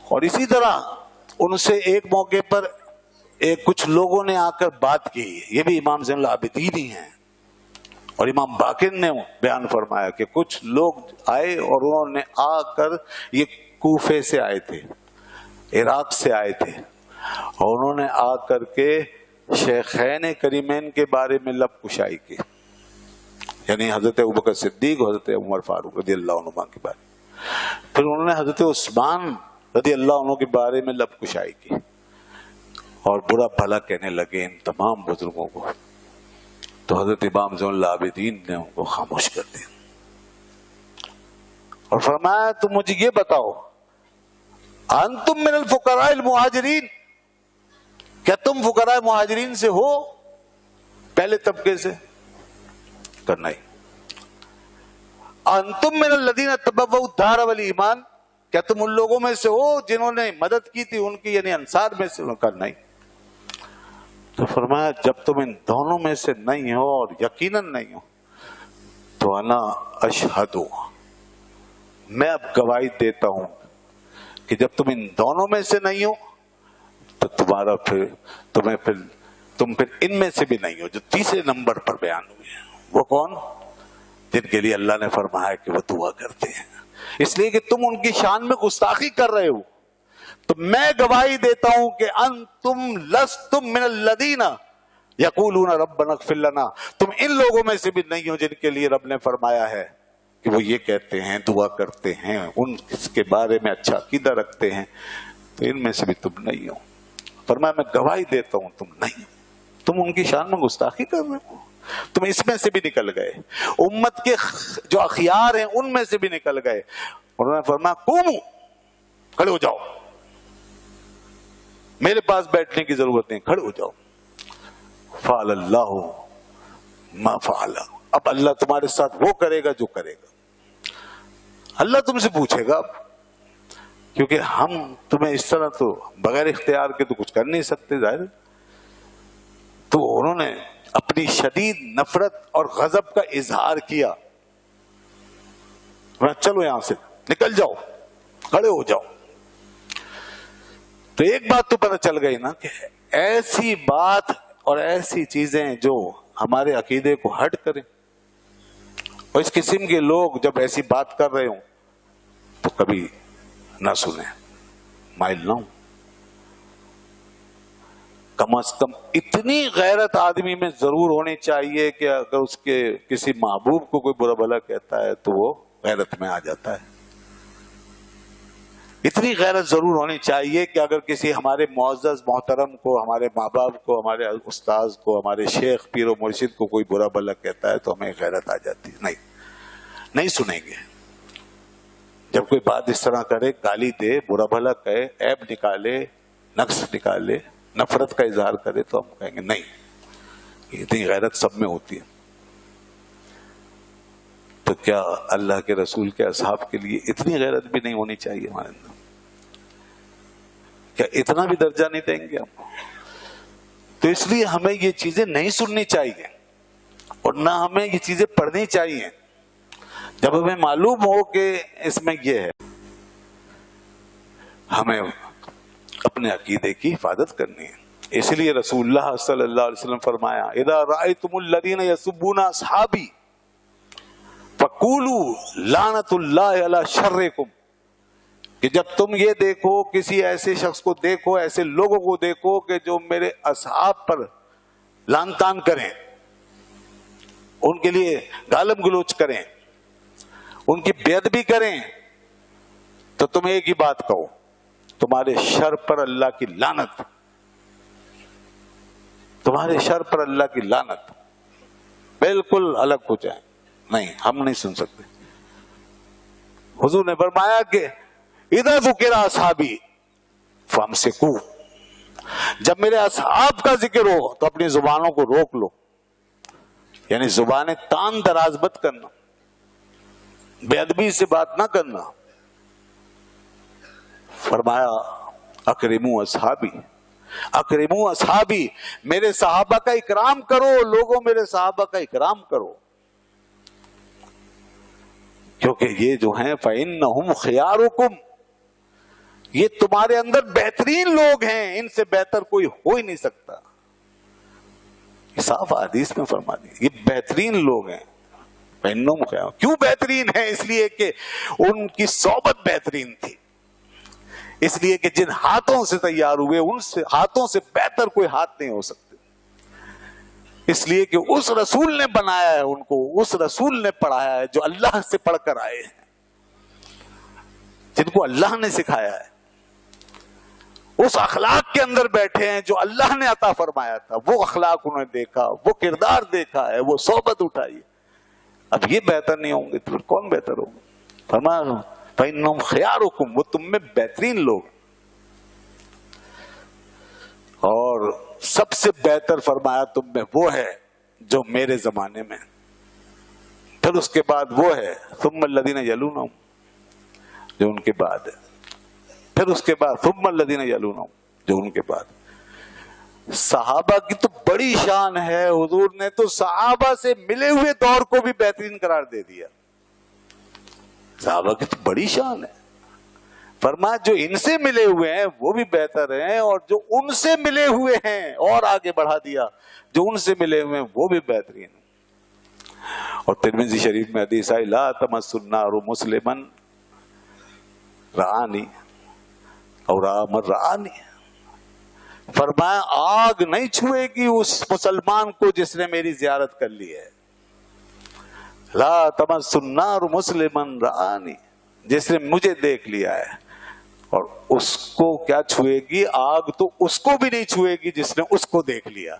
اور اسی طرح ان سے ایک موقع پر کچھ لوگوں نے آ کر بات کی، یہ بھی امام زین العابدین ہی ہیں، اور امام باقر نے بیان فرمایا کہ کچھ لوگ آئے اور انہوں نے آ کر، یہ کوفے سے آئے تھے، عراق سے آئے تھے، اور انہوں نے آ کر کے شیخین کریمین کے بارے میں لب کشائی کی، یعنی حضرت ابوبکر صدیق، حضرت عمر فاروق رضی اللہ عنہ کے بارے میں۔ پھر انہوں نے حضرت عثمان رضی اللہ عنہ کے بارے میں لب کشائی کی اور برا بھلا کہنے لگے ان تمام بزرگوں کو، تو حضرت امام زین العابدین نے ان کو خاموش کر دیا اور فرمایا تم مجھے یہ بتاؤ، انتم من الفقراء المہاجرین، کیا تم فقراء مہاجرین سے ہو، پہلے طبقے سے؟ کرنا ہی۔ انتم من الذین تبوؤا الدار والایمان، کیا تم ان لوگوں میں سے ہو جنہوں نے مدد کی تھی ان کی، یعنی انصار میں سے؟ کرنا ہی۔ تو فرمایا جب تم ان دونوں میں سے نہیں ہو اور یقیناً نہیں ہو تو انا اشہد، میں اب گواہی دیتا ہوں کہ جب تم ان دونوں میں سے نہیں ہو تو تم پھر ان میں سے بھی نہیں ہو جو تیسرے نمبر پر بیان ہوئے ہیں۔ وہ کون؟ جن کے لیے اللہ نے فرمایا کہ وہ دعا کرتے ہیں، اس لیے کہ تم ان کی شان میں گستاخی کر رہے ہو، تو میں گواہی دیتا ہوں کہ انتم لستم من الذین یقولون ربنا اغفر لنا، تم ان لوگوں میں سے بھی نہیں ہو جن کے لیے رب نے فرمایا ہے کہ وہ یہ کہتے ہیں، دعا کرتے ہیں، ان کے بارے میں اچھا عقیدہ رکھتے ہیں، تو ان میں سے بھی تم نہیں ہو۔ فرمایا میں گواہی دیتا ہوں تم نہیں، تم ان کی شان میں گستاخی کر رہے ہو، تم اس میں سے بھی نکل گئے، امت کے جو اخیار ہیں ان میں سے بھی نکل گئے۔ انہوں نے فرمایا قوموا، کھڑے ہو جاؤ، میرے پاس بیٹھنے کی ضرورت نہیں، کھڑے ہو جاؤ۔ فعل اللہ ما فعل، اب اللہ تمہارے ساتھ وہ کرے گا جو کرے گا، اللہ تم سے پوچھے گا، کیونکہ ہم تمہیں اس طرح تو بغیر اختیار کے تو کچھ کر نہیں سکتے ظاہر۔ تو انہوں نے اپنی شدید نفرت اور غضب کا اظہار کیا، چلو یہاں سے نکل جاؤ، کھڑے ہو جاؤ۔ تو ایک بات تو پتہ چل گئی نا کہ ایسی بات اور ایسی چیزیں جو ہمارے عقیدے کو ہٹ کریں، اور اس قسم کے لوگ جب ایسی بات کر رہے ہوں تو کبھی نہ سنیں، مائل نہ ہوں۔ کم از کم اتنی غیرت آدمی میں ضرور ہونی چاہیے کہ اگر اس کے کسی محبوب کو کوئی برا بھلا کہتا ہے تو وہ غیرت میں آ جاتا ہے۔ اتنی غیرت ضرور ہونی چاہیے کہ اگر کسی ہمارے معزز محترم کو، ہمارے ماں باپ کو، ہمارے استاذ کو، ہمارے شیخ پیر و مرشد کو کوئی برا بھلا کہتا ہے تو ہمیں غیرت آ جاتی ہے، نہیں سنیں گے۔ جب کوئی بات اس طرح کرے، گالی دے، برا بھلا کہے، عیب نکالے، نقص نکالے، نفرت کا اظہار کرے، تو ہم کہیں گے نہیں، اتنی غیرت سب میں ہوتی ہے۔ تو کیا اللہ کے رسول کے اصحاب کے لیے اتنی غیرت بھی نہیں ہونی چاہیے ہمارے اندر؟ کیا اتنا بھی درجہ نہیں دیں گے ہم؟ تو اس لیے ہمیں یہ چیزیں نہیں سننی چاہیے اور نہ ہمیں یہ چیزیں پڑھنی چاہیے جب ہمیں معلوم ہو کہ اس میں یہ ہے۔ ہمیں اپنے عقیدے کی حفاظت کرنی ہے، اس لیے رسول اللہ صلی اللہ علیہ وسلم فرمایا اذا رأیتم الذین یسبون اصحابی فقولوا لعنت اللہ علی شرکم، کہ جب تم یہ دیکھو، کسی ایسے شخص کو دیکھو، ایسے لوگوں کو دیکھو کہ جو میرے اصحاب پر لعن طعن کریں، ان کے لیے گالم گلوچ کریں، ان کی بے ادبی کریں، تو تم ایک ہی بات کہو، تمہارے شر پر اللہ کی لعنت، تمہارے شر پر اللہ کی لعنت۔ بالکل الگ ہو جائیں، نہیں ہم نہیں سن سکتے۔ حضور نے فرمایا کہ اذا ذکر اصحابی فامسکوا، جب میرے اصحاب کا ذکر ہو تو اپنی زبانوں کو روک لو، یعنی زبانیں تان دراز مت کرنا، بے ادبی سے بات نہ کرنا۔ فرمایا اکرموا اصحابی، اکرموا اصحابی، میرے صحابہ کا اکرام کرو، لوگوں میرے صحابہ کا اکرام کرو، کیونکہ یہ جو ہیں فإنہم خیارکم، یہ تمہارے اندر بہترین لوگ ہیں، ان سے بہتر کوئی ہو ہی نہیں سکتا. یہ صاف حدیث میں فرما دیا، یہ بہترین لوگ ہیں. کیوں بہترین ہیں؟ اس لیے کہ ان کی صحبت بہترین تھی، اس لیے کہ جن ہاتھوں سے تیار ہوئے ان سے ہاتھوں سے بہتر کوئی ہاتھ نہیں ہو سکتے. اس لیے کہ اس رسول نے بنایا ہے ان کو، اس رسول نے پڑھایا ہے جو اللہ سے پڑھ کر آئے ہیں، جن کو اللہ نے سکھایا ہے، اس اخلاق کے اندر بیٹھے ہیں جو اللہ نے عطا فرمایا تھا. وہ اخلاق انہوں نے دیکھا، وہ کردار دیکھا ہے، وہ صحبت اٹھائی. اب یہ بہتر نہیں ہوں گے تو پھر کون بہتر ہوگا؟ فرمایا فَإِنَّهُمْ خِيَارُكُمْ، وہ تم میں بہترین لوگ. اور سب سے بہتر فرمایا تم میں وہ ہے جو میرے زمانے میں، پھر اس کے بعد وہ ہے ثُمَّ الَّذِينَ يَلُونَهُمْ جو ان کے بعد ہے، پھر اس کے بعد ثُمَّ الَّذِينَ يَلُونَهُمْ جو ان کے بعد. صحابہ کی تو بڑی شان ہے، حضور نے تو صحابہ سے ملے ہوئے دور کو بھی بہترین قرار دے دیا. صحابہ کی تو بڑی شان ہے. فرمایا جو ان سے ملے ہوئے ہیں وہ بھی بہتر ہیں، اور جو ان سے ملے ہوئے ہیں، اور آگے بڑھا دیا جو ان سے ملے ہوئے ہیں وہ بھی بہترین. اور ترمذی شریف میں حدیث آئی لا تمس النار مسلما رآنی اور رآ من رآنی. فرمایا آگ نہیں چھوئے گی اس مسلمان کو جس نے میری زیارت کر لی ہے. لا تمس النار مسلما رآنی، جس نے مجھے دیکھ لیا ہے. اور اس کو کیا چھوئے گی؟ آگ تو اس کو بھی نہیں چھوئے گی جس نے اس کو دیکھ لیا.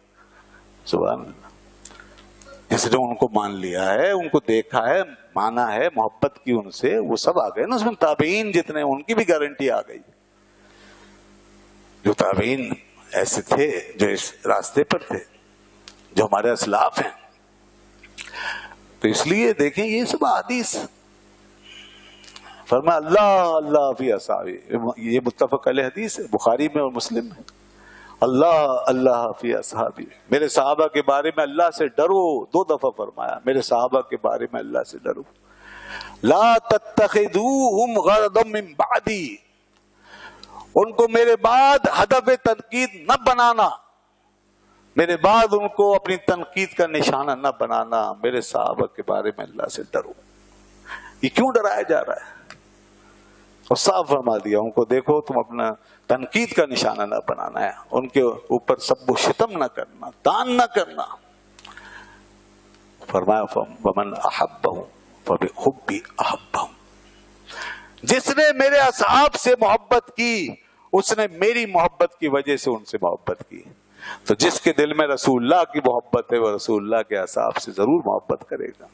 سبحان اللہ. جس نے ان کو مان لیا ہے، ان کو دیکھا ہے، مانا ہے، محبت کی ان سے، وہ سب آ گئے نا. اس میں تابعین جتنے ان کی بھی گارنٹی آ گئی. جو تابعین ایسے تھے جو اس راستے پر تھے، جو ہمارے اسلاف ہیں. تو اس لیے دیکھیں یہ سب حدیث فرمایا اللہ اللہ فی اصحابی، یہ متفق علیہ حدیث ہے بخاری میں اور مسلم میں. اللہ اللہ فی اصحابی، میرے صحابہ کے بارے میں اللہ سے ڈرو. 2 دفعہ فرمایا میرے صحابہ کے بارے میں اللہ سے ڈرو. لا تتخذوهم غرضا من بعدی، ان کو میرے بعد ہدف تنقید نہ بنانا، میرے بعد ان کو اپنی تنقید کا نشانہ نہ بنانا. میرے صحابہ کے بارے میں اللہ سے ڈرو. یہ کیوں ڈرایا جا رہا ہے؟ اور صاف فرما دیا ان کو دیکھو تم اپنا تنقید کا نشانہ نہ بنانا ہے، ان کے اوپر سب و شتم نہ کرنا، تان نہ کرنا. فرمایا ومن احبہم فبحبی احبہم، جس نے میرے اصحاب سے محبت کی اس نے میری محبت کی وجہ سے ان سے محبت کی. تو جس کے دل میں رسول اللہ کی محبت ہے وہ رسول اللہ کے اصحاب سے ضرور محبت کرے گا.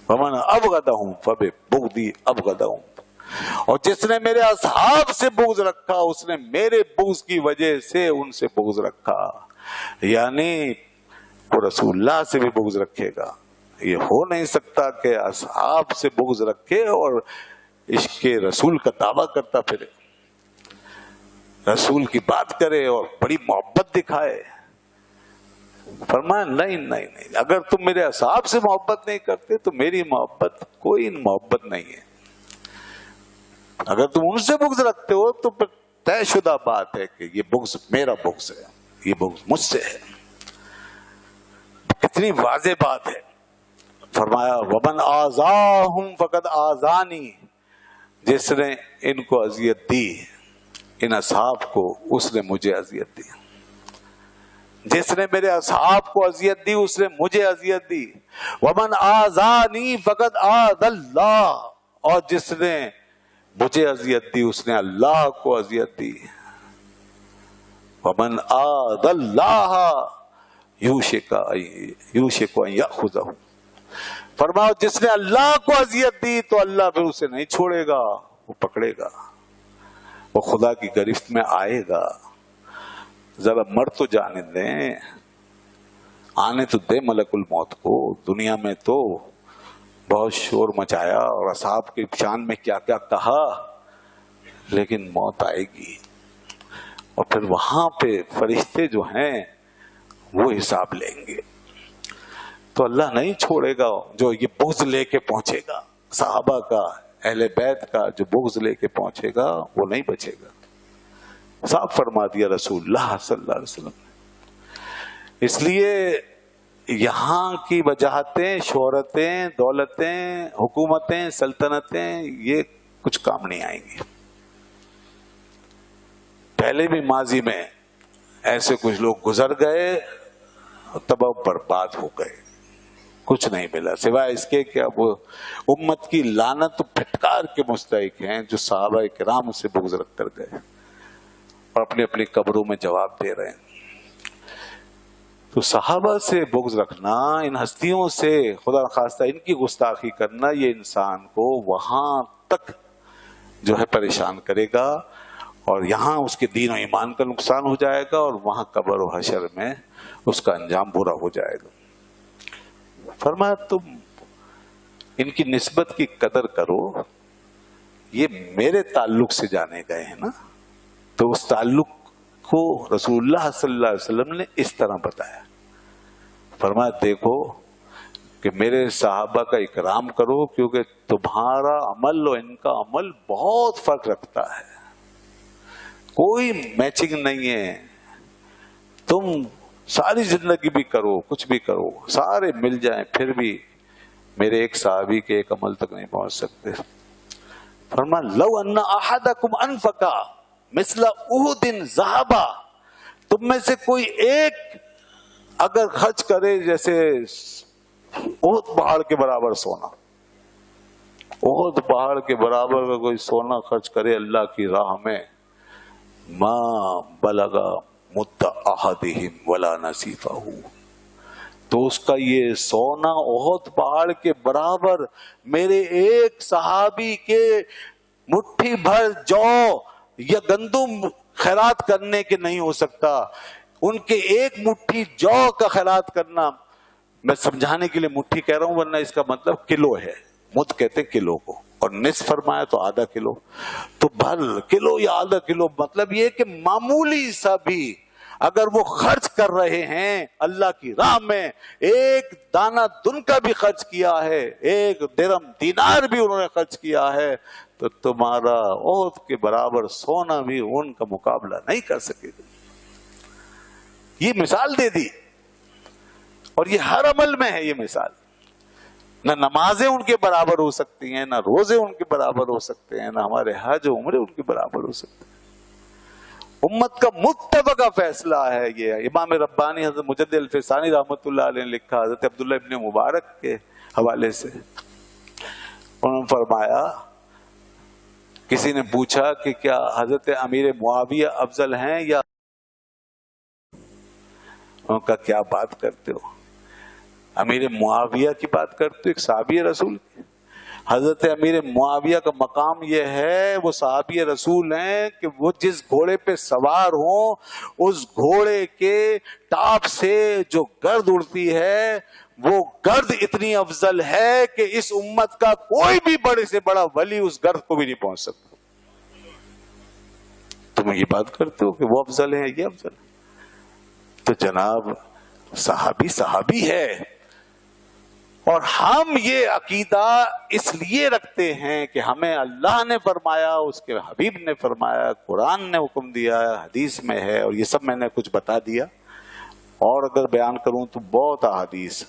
ومن ابغضہم فببغضی ابغضہم، اور جس نے میرے اصحاب سے بغض رکھا اس نے میرے بغض کی وجہ سے ان سے بغض رکھا. یعنی وہ رسول اللہ سے بھی بغض رکھے گا. یہ ہو نہیں سکتا کہ اصحاب سے بغض رکھے اور عشق رسول کا دعویٰ کرتا پھرے، رسول کی بات کرے اور بڑی محبت دکھائے. فرمایا نہیں نہیں نہیں، اگر تم میرے اصحاب سے محبت نہیں کرتے تو میری محبت کوئی محبت نہیں ہے. اگر تم ان سے بغض رکھتے ہو تو پھر طے شدہ بات ہے کہ یہ بغض میرا بغض ہے، یہ بغض مجھ سے ہے. کتنی واضح بات ہے. فرمایا ومن آذاہم فقد آذانی، جس نے ان کو اذیت دی، ان اصحاب کو، اس نے مجھے اذیت دی. جس نے میرے اصحاب کو اذیت دی اس نے مجھے اذیت دی. ومن آذانی فقد آذى اللہ، اور جس نے مجھے اذیت دی اس نے اللہ کو اذیت دی. ومن آذى اللہ یوشک ان یأخذہ، فرماؤ جس نے اللہ کو اذیت دی تو اللہ پھر اسے نہیں چھوڑے گا، وہ پکڑے گا، وہ خدا کی گرفت میں آئے گا. ذرا مر تو جانے دیں، آنے تو دے ملک الموت کو. دنیا میں تو بہت شور مچایا اور اصحاب کی شان میں کیا کیا کہا، لیکن موت آئے گی اور پھر وہاں پہ فرشتے جو ہیں وہ حساب لیں گے. تو اللہ نہیں چھوڑے گا جو یہ بغض لے کے پہنچے گا صحابہ کا، اہل بیت کا جو بغض لے کے پہنچے گا وہ نہیں بچے گا. صاف فرما دیا رسول اللہ صلی اللہ علیہ وسلم نے. اس لیے یہاں کی وجاہتیں، شہرتیں، دولتیں، حکومتیں، سلطنتیں یہ کچھ کام نہیں آئیں گی. پہلے بھی ماضی میں ایسے کچھ لوگ گزر گئے، تباہ برباد ہو گئے، کچھ نہیں ملا سوائے اس کے کہ اب امت کی لعنت پھٹکار کے مستحق ہیں جو صحابہ کرام سے بغض رکھ کر گئے اور اپنی اپنی قبروں میں جواب دے رہے ہیں. تو صحابہ سے بغض رکھنا، ان ہستیوں سے خدا نخواستہ ان کی گستاخی کرنا، یہ انسان کو وہاں تک جو ہے پریشان کرے گا اور یہاں اس کے دین و ایمان کا نقصان ہو جائے گا اور وہاں قبر و حشر میں اس کا انجام برا ہو جائے گا. فرمایا تم ان کی نسبت کی قدر کرو، یہ میرے تعلق سے جانے گئے ہیں نا. تو اس تعلق کو رسول اللہ صلی اللہ علیہ وسلم نے اس طرح بتایا. فرمایا دیکھو کہ میرے صحابہ کا اکرام کرو کیونکہ تمہارا عمل اور ان کا عمل بہت فرق رکھتا ہے، کوئی میچنگ نہیں ہے. تم ساری زندگی بھی کرو، کچھ بھی کرو، سارے مل جائیں پھر بھی میرے ایک صحابی کے ایک عمل تک نہیں پہنچ سکتے. فرمایا لو ان احدکم انفقا مثل احد ذهبا، تم میں سے کوئی ایک اگر خرچ کرے جیسے احد پہاڑ کے برابر سونا، احد پہاڑ کے برابر کا کوئی سونا خرچ کرے اللہ کی راہ میں، ما بلغ مد احدہم ولا نصیفہ، تو اس کا یہ سونا احد پہاڑ کے برابر میرے ایک صحابی کے مٹھی بھر جو یا گندم خیرات کرنے کے نہیں ہو سکتا. ان کے ایک مٹھی جو کا خیرات کرنا، میں سمجھانے کے لیے مٹھی کہہ رہا ہوں ورنہ اس کا مطلب کلو ہے، مد کہتے کلو کو، اور نصف فرمایا تو آدھا کلو. تو بھر کلو یا آدھا کلو مطلب یہ کہ معمولی سا بھی اگر وہ خرچ کر رہے ہیں اللہ کی راہ میں، ایک دانہ دن کا بھی خرچ کیا ہے، ایک درہم دینار بھی انہوں نے خرچ کیا ہے، تو تمہارا احد کے برابر سونا بھی ان کا مقابلہ نہیں کر سکے گا. یہ مثال دے دی اور یہ ہر عمل میں ہے یہ مثال. نہ نمازیں ان کے برابر ہو سکتی ہیں، نہ روزے ان کے برابر ہو سکتے ہیں، نہ ہمارے حج و عمرے ان کے برابر ہو سکتے ہیں. امت کا متفقہ فیصلہ ہے یہ. امام ربانی حضرت مجدد الفسانی رحمۃ اللہ علیہ نے لکھا حضرت عبداللہ ابن مبارک کے حوالے سے، انہوں نے فرمایا کسی نے پوچھا کہ کیا حضرت امیر معاویہ افضل ہیں یا، ان کا کیا بات کرتے ہو، امیر معاویہ کی بات کرتے ہو، ایک صحابی رسول کی. حضرت امیر معاویہ کا مقام یہ ہے، وہ صحابی رسول ہیں کہ وہ جس گھوڑے پہ سوار ہوں اس گھوڑے کے ٹاپ سے جو گرد اڑتی ہے وہ گرد اتنی افضل ہے کہ اس امت کا کوئی بھی بڑے سے بڑا ولی اس گرد کو بھی نہیں پہنچ سکتا. تم یہ بات کرتے ہو کہ وہ افضل ہے، یہ افضل ہے. تو جناب صحابی ہے. اور ہم یہ عقیدہ اس لیے رکھتے ہیں کہ ہمیں اللہ نے فرمایا، اس کے حبیب نے فرمایا، قرآن نے حکم دیا، حدیث میں ہے، اور یہ سب میں نے کچھ بتا دیا. اور اگر بیان کروں تو بہت احادیث،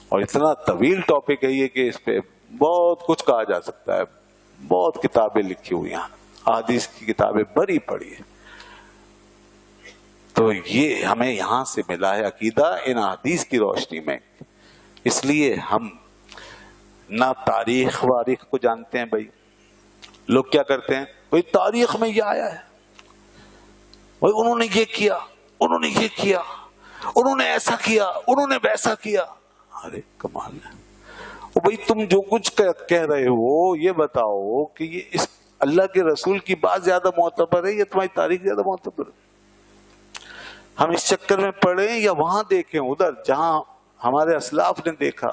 اور اتنا طویل ٹاپک ہے یہ کہ اس پہ بہت کچھ کہا جا سکتا ہے. بہت کتابیں لکھی ہوئی ہیں، احادیث کی کتابیں بڑی پڑھی ہیں. تو یہ ہمیں یہاں سے ملا ہے عقیدہ ان احادیث کی روشنی میں. اس لیے ہم نہ تاریخ واریخ کو جانتے ہیں. بھائی لوگ کیا کرتے ہیں، بھائی تاریخ میں یہ آیا ہے، بھائی انہوں نے یہ کیا، انہوں نے یہ کیا، انہوں نے ایسا کیا، انہوں نے ویسا کیا. ارے کمال ہے. بھائی تم جو کچھ کہہ رہے ہو یہ بتاؤ کہ یہ اس اللہ کے رسول کی بات زیادہ معتبر ہے یا تمہاری تاریخ زیادہ معتبر ہے؟ ہم اس چکر میں پڑیں یا وہاں دیکھیں ادھر جہاں ہمارے اسلاف نے دیکھا.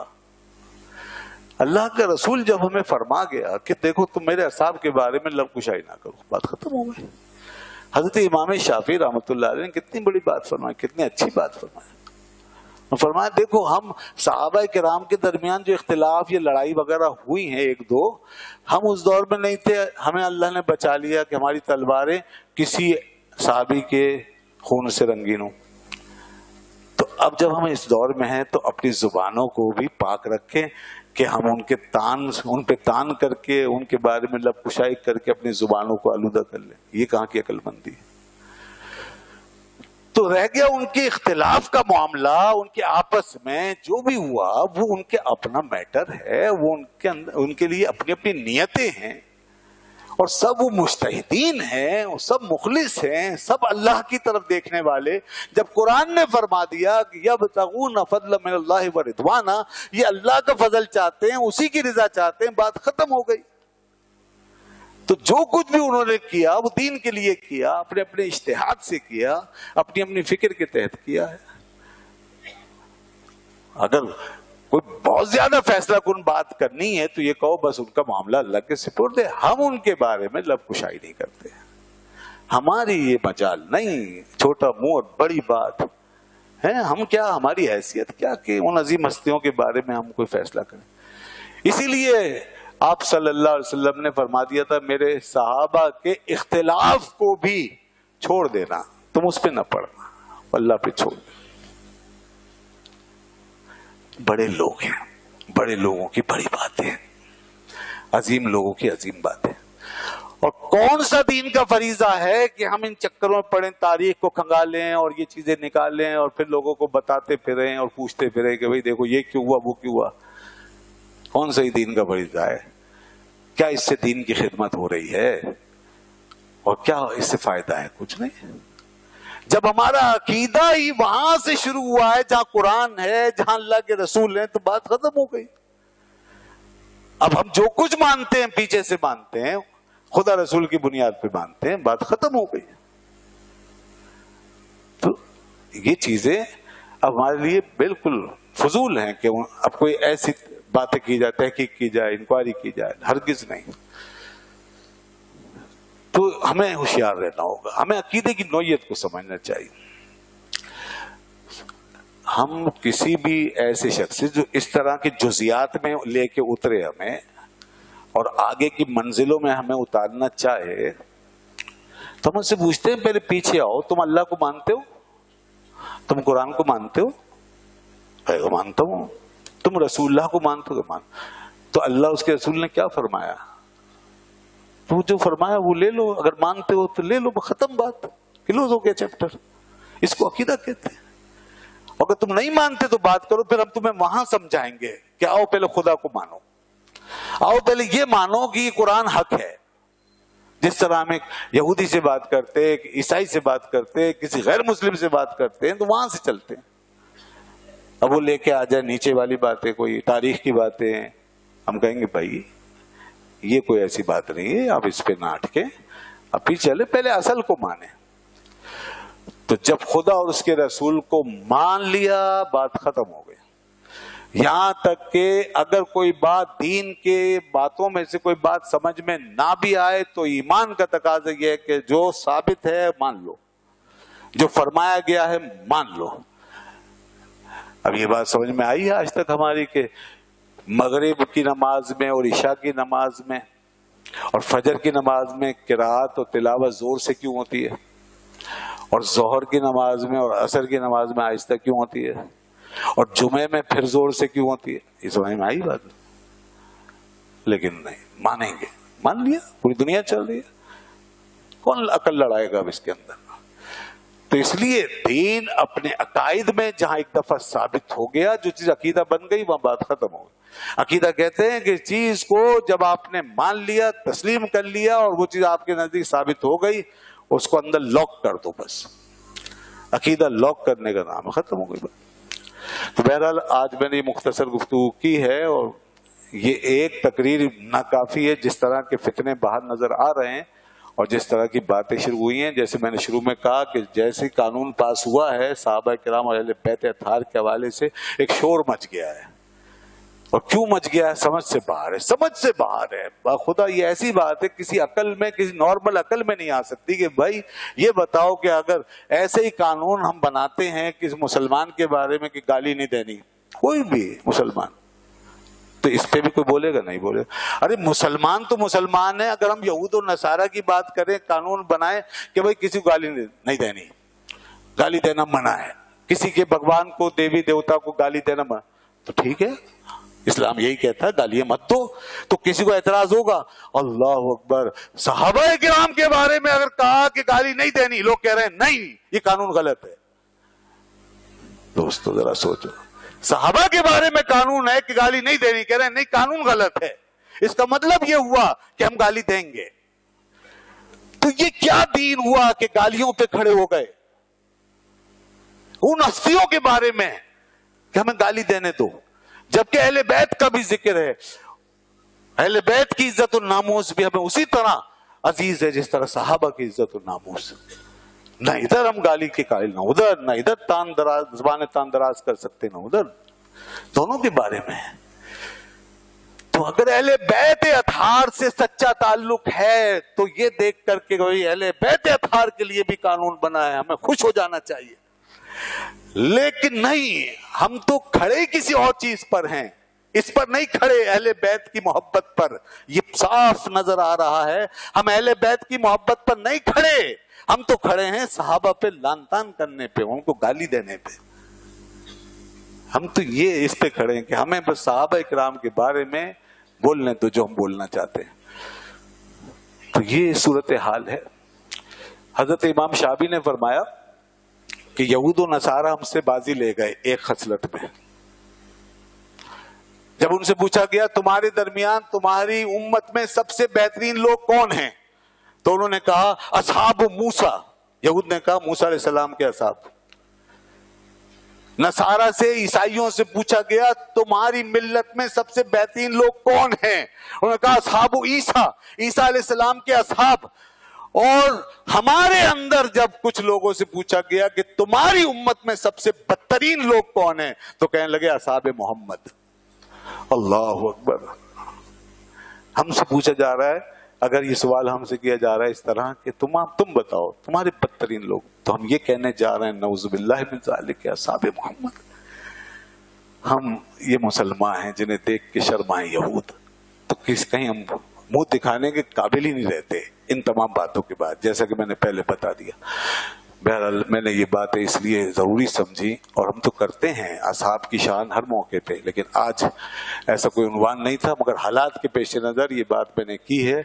اللہ کا رسول جب ہمیں فرما گیا کہ دیکھو تم میرے اصحاب کے بارے میں لب کشائی نہ کرو، بات ختم ہو گئی. حضرت امام شافعی رحمۃ اللہ علیہ نے کتنی بڑی بات فرمائی، کتنی اچھی بات فرمائی. فرمایا دیکھو ہم صحابہ کرام کے درمیان جو اختلاف یا لڑائی وغیرہ ہوئی ہیں ایک دو، ہم اس دور میں نہیں تھے، ہمیں اللہ نے بچا لیا کہ ہماری تلواریں کسی صحابی کے خون سے رنگین ہوں۔ تو اب جب ہم اس دور میں ہیں تو اپنی زبانوں کو بھی پاک رکھیں کہ ہم ان پہ تان کر کے ان کے بارے میں لب کشائی کر کے اپنی زبانوں کو آلودہ کر لیں۔ یہ کہاں کی عقل مندی ہے؟ تو رہ گیا ان کے اختلاف کا معاملہ، ان کے آپس میں جو بھی ہوا وہ ان کے اپنا میٹر ہے، وہ ان کے لیے اپنی اپنی نیتیں ہیں، اور سب وہ مجتہدین ہیں، وہ سب مخلص ہیں، سب اللہ کی طرف دیکھنے والے۔ جب قرآن نے فرما دیا کہ یبتغون فضلا من اللہ ورضوانا، یہ اللہ کا فضل چاہتے ہیں، اسی کی رضا چاہتے ہیں، بات ختم ہو گئی۔ تو جو کچھ بھی انہوں نے کیا وہ دین کے لیے کیا، اپنے اپنے اجتہاد سے کیا، اپنی اپنی فکر کے تحت کیا ہے۔ اگر کوئی بہت زیادہ فیصلہ کن بات کرنی ہے تو یہ کہو بس ان کا معاملہ اللہ کے سپرد ہے، ہم ان کے بارے میں لب کشائی نہیں کرتے، ہماری یہ مجال نہیں، چھوٹا منہ اور بڑی بات ہے، ہم کیا، ہماری حیثیت کیا کہ ان عظیم ہستیوں کے بارے میں ہم کوئی فیصلہ کریں۔ اسی لیے آپ صلی اللہ علیہ وسلم نے فرما دیا تھا میرے صحابہ کے اختلاف کو بھی چھوڑ دینا، تم اس پہ نہ پڑنا، اللہ پہ چھوڑ دینا۔ بڑے لوگ ہیں، بڑے لوگوں کی بڑی باتیں، عظیم لوگوں کی عظیم باتیں، اور کون سا دین کا فریضہ ہے کہ ہم ان چکروں میں پڑیں، تاریخ کو کھنگالیں اور یہ چیزیں نکالیں اور پھر لوگوں کو بتاتے پھریں اور پوچھتے پھریں کہ بھئی دیکھو یہ کیوں ہوا وہ کیوں ہوا۔ کون سا ہی دین کا فریضہ ہے؟ کیا اس سے دین کی خدمت ہو رہی ہے اور کیا اس سے فائدہ ہے؟ کچھ نہیں۔ جب ہمارا عقیدہ ہی وہاں سے شروع ہوا ہے جہاں قرآن ہے، جہاں اللہ کے رسول ہیں، تو بات ختم ہو گئی۔ اب ہم جو کچھ مانتے ہیں پیچھے سے مانتے ہیں، خدا رسول کی بنیاد پہ مانتے ہیں، بات ختم ہو گئی۔ تو یہ چیزیں اب ہمارے لیے بالکل فضول ہیں کہ اب کوئی ایسی باتیں کی جائے، تحقیق کی جائے، انکوائری کی جائے، ہرگز نہیں۔ تو ہمیں ہوشیار رہنا ہوگا، ہمیں عقیدے کی نوعیت کو سمجھنا چاہیے۔ ہم کسی بھی ایسے شخص جو اس طرح کے جزیات میں لے کے اترے ہمیں اور آگے کی منزلوں میں ہمیں اتارنا چاہے تو ہم ان سے پوچھتے ہیں پہلے پیچھے آؤ، تم اللہ کو مانتے ہو؟ تم قرآن کو مانتے ہو؟ میں مانتا ہوں۔ تم رسول اللہ کو مانتے ہو؟ تو اللہ اس کے رسول نے کیا فرمایا؟ تو جو فرمایا وہ لے لو، اگر مانتے ہو تو لے لو، ختم بات، کلوز ہو گیا چیپٹر۔ اس کو عقیدہ کہتے ہیں۔ اگر تم نہیں مانتے تو بات کرو، پھر ہم تمہیں وہاں سمجھائیں گے کہ آؤ پہلے خدا کو مانو، آؤ پہلے یہ مانو کہ یہ قرآن حق ہے۔ جس طرح ہم ایک یہودی سے بات کرتے، ایک عیسائی سے بات کرتے، کسی غیر مسلم سے بات کرتے ہیں تو وہاں سے چلتے ہیں۔ اب وہ لے کے آ جائے نیچے والی باتیں، کوئی تاریخ کی باتیں، ہم کہیں گے بھائی یہ کوئی ایسی بات نہیں ہے، آپ اس پہ نہ اٹکے، اب پیچھے چلے، پہلے اصل کو مانیں۔ تو جب خدا اور اس کے رسول کو مان لیا بات ختم ہو گئی۔ یہاں تک کہ اگر کوئی بات دین کے باتوں میں سے کوئی بات سمجھ میں نہ بھی آئے تو ایمان کا تقاضا یہ ہے کہ جو ثابت ہے مان لو، جو فرمایا گیا ہے مان لو۔ اب یہ بات سمجھ میں آئی ہے آج تک ہماری کہ مغرب کی نماز میں اور عشاء کی نماز میں اور فجر کی نماز میں قرات اور تلاوت زور سے کیوں ہوتی ہے، اور ظہر کی نماز میں اور عصر کی نماز میں آہستہ کیوں ہوتی ہے، اور جمعے میں پھر زور سے کیوں ہوتی ہے؟ یہ سمجھ میں آئی بات؟ لیکن نہیں مانیں گے، مان لیا، پوری دنیا چل رہی ہے، کون عقل لڑائے گا اب اس کے اندر؟ تو اس لیے دین اپنے عقائد میں جہاں ایک دفعہ ثابت ہو گیا، جو چیز عقیدہ بن گئی وہاں بات ختم ہو گئی۔ عقیدہ کہتے ہیں کہ چیز کو جب آپ نے مان لیا، تسلیم کر لیا اور وہ چیز آپ کے نزدیک ثابت ہو گئی، اس کو اندر لاک کر دو، بس عقیدہ لاک کرنے کا نام، ختم ہو گئی بات۔ تو بہرحال آج میں نے یہ مختصر گفتگو کی ہے، اور یہ ایک تقریر ناکافی ہے، جس طرح کے فتنے باہر نظر آ رہے ہیں اور جس طرح کی باتیں شروع ہوئی ہیں۔ جیسے میں نے شروع میں کہا کہ جیسے قانون پاس ہوا ہے صحابہ کرام اور اہل بیت اطہار کے حوالے سے ایک شور مچ گیا ہے اور کیوں مچ گیا ہے؟ سمجھ سے باہر ہے، سمجھ سے باہر ہے خدا. یہ ایسی بات ہے کسی عقل میں، کسی نارمل عقل میں نہیں آ سکتی کہ بھائی یہ بتاؤ کہ اگر ایسے ہی قانون ہم بناتے ہیں کسی مسلمان کے بارے میں کہ گالی نہیں دینی، کوئی بھی مسلمان، تو اس پہ بھی کوئی بولے گا؟ نہیں بولے گا. ارے مسلمان تو مسلمان ہے. اگر ہم یہود و نصارہ کی بات کریں، قانون بنائیں کہ بھائی کسی کو گالی نہیں دینی، گالی دینا منع ہے، کسی کے بھگوان کو، دیوی دیوتا کو گالی دینا منع، تو ٹھیک ہے، اسلام یہی کہتا ہے گالیاں مت دو. تو کسی کو اعتراض ہوگا. اللہ اکبر. صحابہ کرام کے بارے میں اگر کہا کہ گالی نہیں دینی، لوگ کہہ رہے ہیں نہیں یہ قانون غلط ہے. دوستو ذرا سوچو، صحابہ کے بارے میں قانون ہے کہ گالی نہیں دینی، کہہ رہے ہیں نہیں قانون غلط ہے. اس کا مطلب یہ ہوا کہ ہم گالی دیں گے. تو یہ کیا دین ہوا کہ گالیوں پہ کھڑے ہو گئے ان ہستیوں کے بارے میں کہ ہمیں گالی دینے دو، جبکہ اہل بیت کا بھی ذکر ہے. اہل بیت کی عزت و ناموس بھی ہمیں اسی طرح عزیز ہے جس طرح صحابہ کی عزت و ناموس. نہ ادھر ہم گالی کے قائل، نہ ادھر، نہ ادھر زبان تان دراز کر سکتے، نہ ادھر، دونوں کے بارے میں. تو اگر اہل بیت اطہار سے سچا تعلق ہے تو یہ دیکھ کر کے اہل بیت اطہار کے لیے بھی قانون بنا ہے، ہمیں خوش ہو جانا چاہیے. لیکن نہیں، ہم تو کھڑے کسی اور چیز پر ہیں، اس پر نہیں کھڑے اہل بیت کی محبت پر. یہ صاف نظر آ رہا ہے ہم اہل بیت کی محبت پر نہیں کھڑے، ہم تو کھڑے ہیں صحابہ پہ لان تان کرنے پہ، ان کو گالی دینے پہ. ہم تو یہ اس پہ کھڑے ہیں کہ ہمیں بس صحابہ کرام کے بارے میں بولنے تو جو ہم بولنا چاہتے ہیں. تو یہ صورتحال ہے. حضرت امام شعبی نے فرمایا کہ یہود و نصارہ ہم سے بازی لے گئے ایک خصلت میں. جب ان سے پوچھا گیا تمہارے درمیان، تمہاری امت میں سب سے بہترین لوگ کون ہیں، تو انہوں نے کہا اصحاب موسیٰ. یہود نے کہا موسیٰ علیہ السلام کے اصحاب. نصارہ سے، عیسائیوں سے پوچھا گیا تمہاری ملت میں سب سے بہترین لوگ کون ہیں، انہوں نے کہا اصحاب عیسیٰ، عیسیٰ علیہ السلام کے اصحاب. اور ہمارے اندر جب کچھ لوگوں سے پوچھا گیا کہ تمہاری امت میں سب سے بدترین لوگ کون ہیں، تو کہنے لگے اصحاب محمد. اللہ اکبر. ہم سے پوچھا جا رہا ہے، اگر یہ سوال ہم سے کیا جا رہا ہے اس طرح کہ تم بتاؤ تمہارے بدترین لوگ، تو ہم یہ کہنے جا رہے ہیں نعوذ باللہ من ذالک اصحاب محمد. ہم یہ مسلمان ہیں جنہیں دیکھ کے شرمائیں یہود. تو کہیں ہم منہ دکھانے کے قابل ہی نہیں رہتے ان تمام باتوں کے بعد، جیسا کہ میں نے پہلے بتا دیا. بہرحال میں نے یہ باتیں اس لیے ضروری سمجھی، اور ہم تو کرتے ہیں اصحاب کی شان ہر موقع پہ، لیکن آج ایسا کوئی عنوان نہیں تھا، مگر حالات کے پیش نظر یہ بات میں نے کی ہے.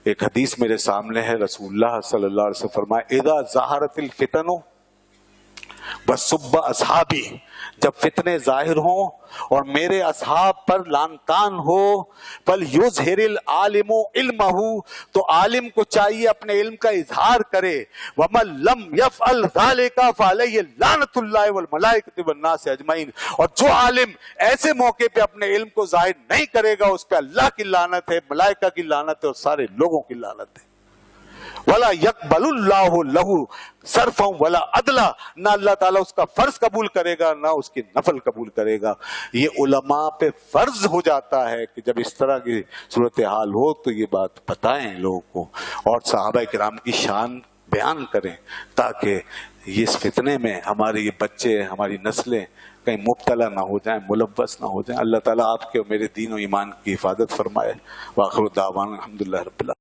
ایک حدیث میرے سامنے ہے، رسول اللہ صلی اللہ علیہ وسلم فرمائے اذا ظہرت الفتن وسب اصحابی، جب فتنے ظاہر ہوں اور میرے اصحاب پر لعن طعن ہو، فلیظہر العالم علمہ، تو عالم کو چاہیے اپنے علم کا اظہار کرے. ومن لم یفعل ذلک فعلیہ لعنۃ اللہ والملائکۃ والناس اجمعین، اور جو عالم ایسے موقع پہ اپنے علم کو ظاہر نہیں کرے گا اس پہ اللہ کی لعنت ہے، ملائکہ کی لعنت ہے اور سارے لوگوں کی لعنت ہے. ولا يقبل اللہ لہ صرفا ولا عدلا، نہ اللہ تعالیٰ اس کا فرض قبول کرے گا نہ اس کی نفل قبول کرے گا. یہ علماء پہ فرض ہو جاتا ہے کہ جب اس طرح کی صورتحال ہو تو یہ بات بتائیں لوگوں کو، اور صحابہ کرام کی شان بیان کریں، تاکہ اس فتنے میں ہمارے یہ بچے، ہماری نسلیں کہیں مبتلا نہ ہو جائیں، ملوث نہ ہو جائیں. اللہ تعالیٰ آپ کے اور میرے دین و ایمان کی حفاظت فرمائے. وآخر دعوانا الحمدللہ رب العالمین.